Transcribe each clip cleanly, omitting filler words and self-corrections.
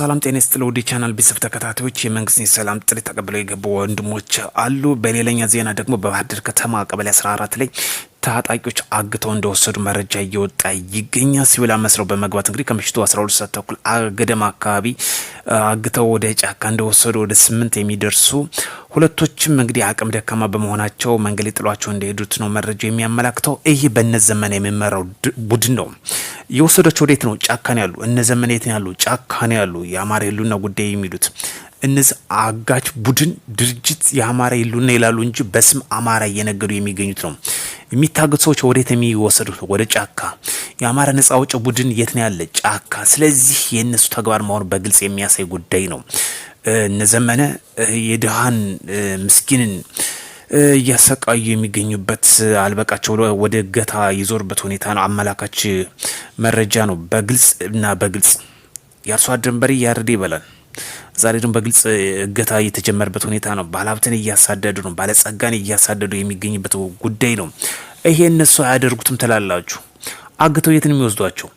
ሰላም ጤና ይስጥልኝ ወዲ ቻናል ቢስፍ ተከታታዮች የመንግስትን ሰላም ጥሪ ተቀብለው የገቡ ወንድሞች አሉ። በሌላኛ ዜና ደግሞ በባህር ዳር ከተማ ቀበሌ 14 ላይ ታጣቂዎች አግተው እንደወሰዱ መረጃ እየወጣ ይገኛል። ሲቪል መስለው በመግባት እንግዲህ ከምሽቱ 12 ሰዓት ተኩል ገደማ አካባቢ አግተው ወደ ጫካ እንደወሰዱ ወደ 8 የሚደርሱ ሁለቶችም እንግዲህ አቅም ደካማ በመሆናቸው መንገድ ጥሏቸው እንደሄዱት ነው መረጃው የሚያመላክተው። ይህ በነዘመነ የሚመራው ቡድን ነው የወሰዳቸው። ወዴት ነው? ጫካ ነው ያሉ። እነዘመነ የት ነው ያሉ? ጫካ ነው ያሉ። የአማራ ህልውና ጉዳይ የሚሉት እነዚህ አጋች ቡድን ድርጅት የአማራ ህልውና ይላሉ እንጂ በስም አማራ እየነገዱ የሚገኙት ነው። የሚታገቱ ሰዎች ወዴት የሚወሰዱት? ወደ ጫካ። የአማራ ነጻ አውጪ ቡድን የት ነው ያለ? ጫካ። ስለዚህ የእነሱ ተግባር መሆኑ በግልጽ የሚያሳይ ጉዳይ ነው። እነዘመነ የድሃን ምስኪንን እያሰቃዩ የሚገኙበት አልበቃቸው ወደ ገታ ይዞርበት ሁኔታ ነው። አመላካች መረጃ ነው። በግልጽ እና በግልጽ የአርሶ አደር በሬ ያርድ ይበላል። ዛሬ ደግሞ በግልጽ እገታ የተጀመረበት ሁኔታ ነው። ባለሀብትን እያሳደዱ ነው። ባለጸጋን እያሳደዱ የሚገኝበት ጉዳይ ነው። ይሄ እነሱ አያደርጉትም ትላላችሁ። አግተው የት ነው የሚወስዷቸው?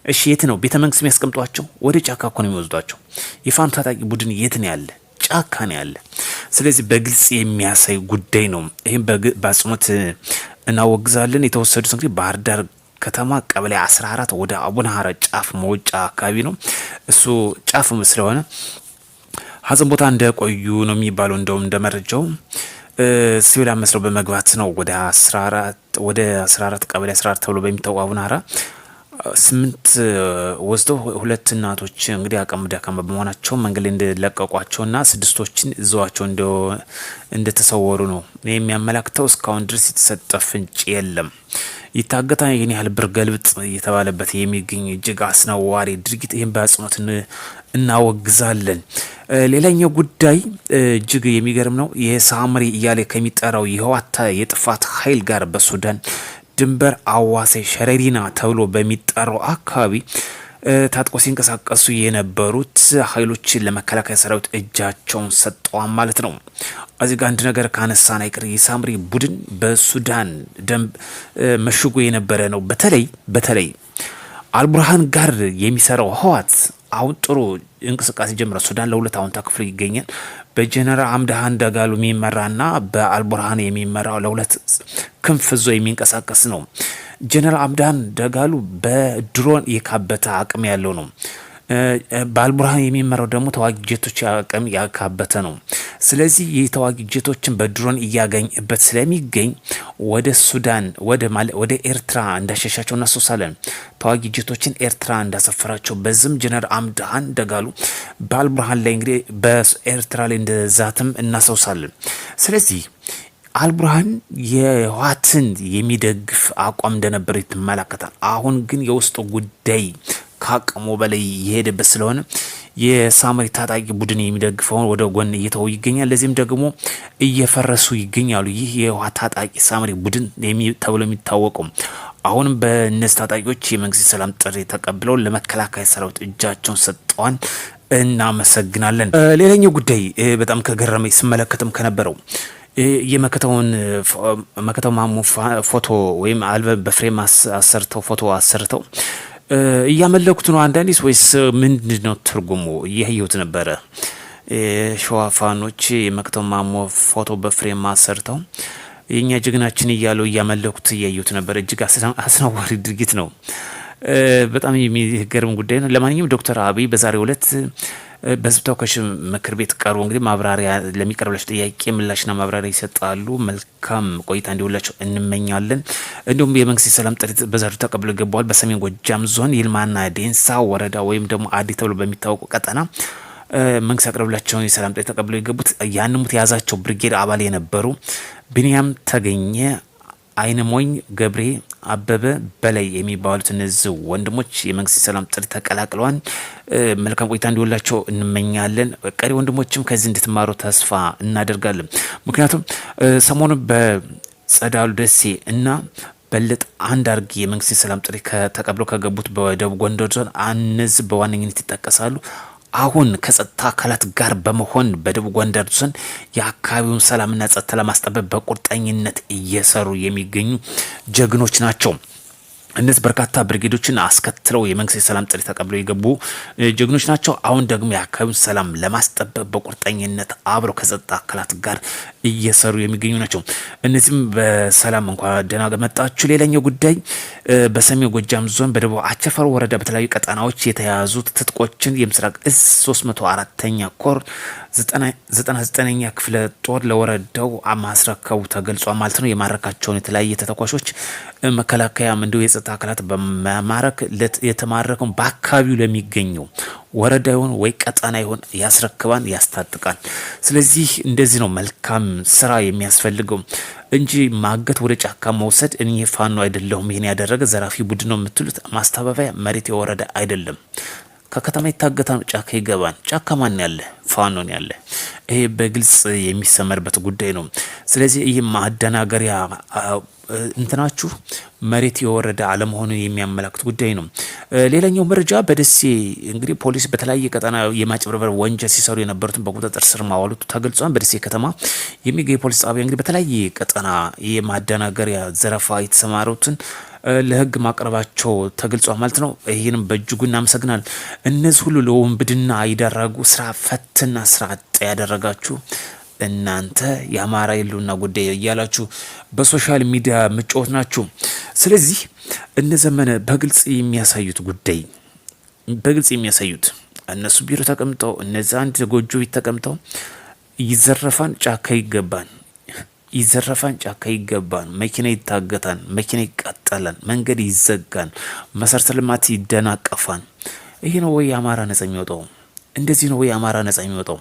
እሺ የት ነው ቤተ መንግስት የሚያስቀምጧቸው? ወደ ጫካ እኮ ነው የሚወስዷቸው። የፋኖ ታጣቂ ቡድን የት ነው ያለ? ጫካ ነው ያለ። ስለዚህ በግልጽ የሚያሳይ ጉዳይ ነው። ይህም በአጽንኦት እናወግዛለን። የተወሰዱት እንግዲህ ባህር ዳር ከተማ ቀበሌ 14 ወደ አቡነ ሀራ ጫፍ መውጫ አካባቢ ነው። እሱ ጫፍ ስለሆነ ሀዘን ቦታ እንደቆዩ ነው የሚባለው። እንደውም እንደመረጃው ሲቪል መስለው በመግባት ነው ወደ 14 ቀበሌ 14 ተብሎ በሚታወቀው አቡነ ሀራ 8 ወስደው 2 እናቶች እንግዲህ አቅም ደካማ በመሆናቸው መንገድ ላይ እንደለቀቋቸውና 6ቶችን እዛዋቸው እንደተሰወሩ ነው የሚያመላክተው። እስካሁን ድረስ የተሰጠ ፍንጭ የለም። ይታገታ ይህን ያህል ብር ገልብጥ እየተባለበት የሚገኝ እጅግ አስነዋሪ ድርጊት፣ ይህን በአጽንኦት እናወግዛለን። ሌላኛው ጉዳይ እጅግ የሚገርም ነው። የሳምሪ እያለ ከሚጠራው የህወሓት የጥፋት ኃይል ጋር በሱዳን ድንበር አዋሴ ሸረሪና ተብሎ በሚጠራው አካባቢ ታጥቆ ሲንቀሳቀሱ የነበሩት ኃይሎችን ለመከላከያ ሰራዊት እጃቸውን ሰጠዋል ማለት ነው። እዚህ ጋር አንድ ነገር ካነሳን አይቀር የሳምሪ ቡድን በሱዳን ደንብ መሽጎ የነበረ ነው። በተለይ አልቡርሃን ጋር የሚሰራው ህወሓት አሁን ጥሩ እንቅስቃሴ ጀምሯል። ሱዳን ለሁለት አሁን ተከፍሎ ይገኛል። በጀነራል አምደሃን ደጋሉ የሚመራና በአልቡርሃን የሚመራው ለሁለት ክንፍ ዞ የሚንቀሳቀስ ነው። ጀነራል አምደሃን ደጋሉ በድሮን የካበተ አቅም ያለው ነው። በአልቡርሃን የሚመራው ደግሞ ተዋጊ ጀቶች አቅም ያካበተ ነው። ስለዚህ የተዋጊ ጀቶችን በድሮን እያገኝበት ስለሚገኝ ወደ ሱዳን ወደ ኤርትራ እንዳሸሻቸው እናስታውሳለን። ተዋጊ ጀቶችን ኤርትራ እንዳሰፈራቸው በዝም ጀነራል አምደሃን ደጋሉ በአልቡርሃን ላይ እንግዲህ በኤርትራ ላይ እንደዛትም እናስታውሳለን። ስለዚህ አልቡርሃን የህወሓትን የሚደግፍ አቋም እንደነበር ይተመለከታል። አሁን ግን የውስጥ ጉዳይ ካቅሙ በላይ የሄደበት ስለሆነ የሳምሪ ታጣቂ ቡድን የሚደግፈውን ወደ ጎን እየተው ይገኛል። ለዚህም ደግሞ እየፈረሱ ይገኛሉ። ይህ የህወሓት ታጣቂ ሳምሪ ቡድን ተብሎ የሚታወቀው አሁንም በእነዚህ ታጣቂዎች የመንግስት ሰላም ጥሪ ተቀብለው ለመከላከያ ሰራዊት እጃቸውን ሰጠዋል። እናመሰግናለን። ሌላኛው ጉዳይ በጣም ከገረመኝ ስመለከትም ከነበረው መከታው ማሞ ፎቶ ወይም አልበም በፍሬም አሰርተው ፎቶ አሰርተው እያመለኩት ነው አንዳንዲስ ወይስ ምንድነው ትርጉሙ? እያየሁት ነበረ። ሸዋፋኖች የመከታው ማሞ ፎቶ በፍሬም አሰርተው የኛ ጀግናችን እያሉ እያመለኩት እያየሁት ነበር። እጅግ አስነዋሪ ድርጊት ነው። በጣም የሚገርም ጉዳይ ነው። ለማንኛውም ዶክተር አብይ በዛሬው ዕለት በህዝብ ተወካዮች ምክር ቤት ቀርቦ እንግዲህ ማብራሪያ ለሚቀርብላቸው ጥያቄ ምላሽና ማብራሪያ ይሰጣሉ። መልካም ቆይታ እንዲውላቸው እንመኛለን። እንዲሁም የመንግስት ሰላም ጥሪ በዛሬው ተቀብሎ ገባዋል። በሰሜን ጎጃም ዞን ይልማና ዴንሳ ወረዳ ወይም ደግሞ አዲ ተብሎ በሚታወቁ ቀጠና መንግስት ያቀረብላቸውን የሰላም ጥሪ ተቀብሎ የገቡት ያንሙት የያዛቸው ብርጌድ አባል የነበሩ ቢንያም ተገኘ፣ አይነሞኝ ገብሬ፣ አበበ በላይ የሚባሉት እነዚህ ወንድሞች የመንግስት ሰላም ጥሪ ተቀላቅለዋል። መልካም ቆይታ እንዲውላቸው እንመኛለን። ቀሪ ወንድሞችም ከዚህ እንድትማሩ ተስፋ እናደርጋለን። ምክንያቱም ሰሞኑን በጸዳሉ ደሴ እና በለጥ አንድ አርግ የመንግስት ሰላም ጥሪ ተቀብለው ከገቡት በደቡብ ጎንደር ዞን እነዚህ በዋነኝነት ይጠቀሳሉ። አሁን ከጸጥታ አካላት ጋር በመሆን በደቡብ ጎንደር ዞን የአካባቢውን ሰላምና ጸጥታ ለማስጠበቅ በቁርጠኝነት እየሰሩ የሚገኙ ጀግኖች ናቸው። እነዚህ በርካታ ብርጌዶችን አስከትለው የመንግስት የሰላም ጥሪ ተቀብለው የገቡ ጀግኖች ናቸው። አሁን ደግሞ የአካባቢውን ሰላም ለማስጠበቅ በቁርጠኝነት አብረው ከጸጥታ አካላት ጋር እየሰሩ የሚገኙ ናቸው። እነዚህም በሰላም እንኳን ደህና መጣችሁ። ሌላኛው ጉዳይ በሰሜን ጎጃም ዞን በደቡብ አቸፈር ወረዳ በተለያዩ ቀጠናዎች የተያዙት ትጥቆችን የምስራቅ እዝ 304ኛ ኮር 99ኛ ክፍለ ጦር ለወረዳው ማስረከቡ ተገልጿል ማለት ነው። የማረካቸውን የተለያየ ተተኳሾች መከላከያም እንዲሁ የጸጥታ አካላት በማማረክ የተማረከውን በአካባቢው ለሚገኘው ወረዳ ይሆን ወይ ቀጠና ይሆን ያስረክባን ያስታጥቃል። ስለዚህ እንደዚህ ነው መልካም ስራ የሚያስፈልገው እንጂ ማገት ወደ ጫካ መውሰድ እኔ ፋኖ አይደለሁም ይሄን ያደረገ ዘራፊ ቡድን ነው የምትሉት ማስተባበያ መሬት የወረዳ አይደለም። ከከተማ ይታገታል፣ ጫካ ይገባል። ጫካ ማን ያለ? ፋኖን ያለ። ይሄ በግልጽ የሚሰመርበት ጉዳይ ነው። ስለዚህ ይህ ማደናገሪያ እንትናችሁ መሬት የወረደ አለመሆኑን የሚያመላክት ጉዳይ ነው። ሌላኛው መረጃ በደሴ እንግዲህ ፖሊስ በተለያየ ቀጠና የማጭበርበር ወንጀል ሲሰሩ የነበሩትን በቁጥጥር ስር ማዋሉ ተገልጿል። በደሴ ከተማ የሚገኝ ፖሊስ ጣቢያ እንግዲህ በተለያየ ቀጠና የማደናገሪያ ዘረፋ የተሰማሩትን ለህግ ማቅረባቸው ተገልጿል ማለት ነው። ይህንም በእጅጉ እናመሰግናል። እነዚህ ሁሉ ለወንብድና ይዳረጉ ስራ ፈትና ስራ አጥ ያደረጋችሁ እናንተ የአማራ የሉና ጉዳይ እያላችሁ በሶሻል ሚዲያ ምጮት ናችሁ። ስለዚህ እነ ዘመነ በግልጽ የሚያሳዩት ጉዳይ በግልጽ የሚያሳዩት እነሱ ቢሮ ተቀምጠው እነዛ አንድ ጎጆ ቤት ተቀምጠው ይዘረፋን ጫካ ይገባን ይዘረፋን ጫካ ይገባን፣ መኪና ይታገታን፣ መኪና ይቃጠላል፣ መንገድ ይዘጋን፣ መሰረተ ልማት ይደናቀፋን። ይሄ ነው ወይ አማራ ነጻ የሚወጣው? እንደዚህ ነው ወይ አማራ ነጻ የሚወጣው?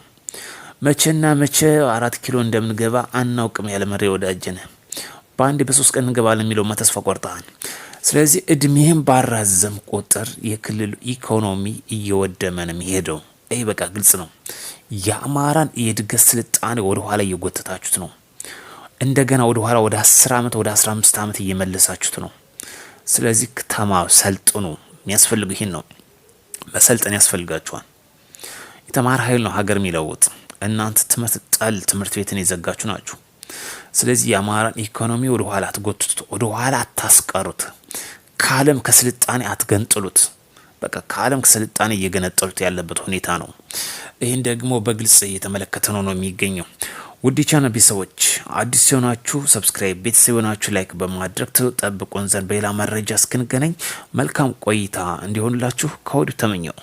መቼና መቼ 4 ኪሎ እንደምንገባ አናውቅም። ያለ መሪ ወዳጀነ በአንድ በ3 ቀን እንገባለን የሚለው ተስፋ ቆርጠሃል። ስለዚህ እድሜህን ባራዘም ቁጥር የክልሉ ኢኮኖሚ እየወደመ ነው የሚሄደው። ይሄ በቃ ግልጽ ነው። የአማራን የእድገት ስልጣኔ ወደ ኋላ እየጎተታችሁት ነው። እንደገና ወደ ኋላ ወደ 10 ዓመት ወደ 15 ዓመት እየመለሳችሁት ነው። ስለዚህ ተማሩ፣ ሰልጥኑ። የሚያስፈልጉ ይሄን ነው። መሰልጠን ያስፈልጋችኋል። የተማረ ኃይል ነው ሀገር የሚለውጥ። እናንተ ትምህርት ጠል ትምህርት ቤትን የዘጋችሁ ናችሁ። ስለዚህ የአማራን ኢኮኖሚ ወደ ኋላ አትጎትቱት፣ ወደ ኋላ አታስቀሩት። ከዓለም ከስልጣኔ አትገንጥሉት። በቃ ከዓለም ከስልጣኔ እየገነጠሉት ያለበት ሁኔታ ነው። ይህን ደግሞ በግልጽ እየተመለከተ ነው የሚገኘው። ውድ ቻናል ቤተሰቦች አዲስ ሲሆናችሁ ሰብስክራይብ፣ ቤተሰብ ሆናችሁ ላይክ በማድረግ ተጠብቁን ዘንድ በሌላ መረጃ እስክንገናኝ መልካም ቆይታ እንዲሆንላችሁ ከወዲሁ ተመኘው።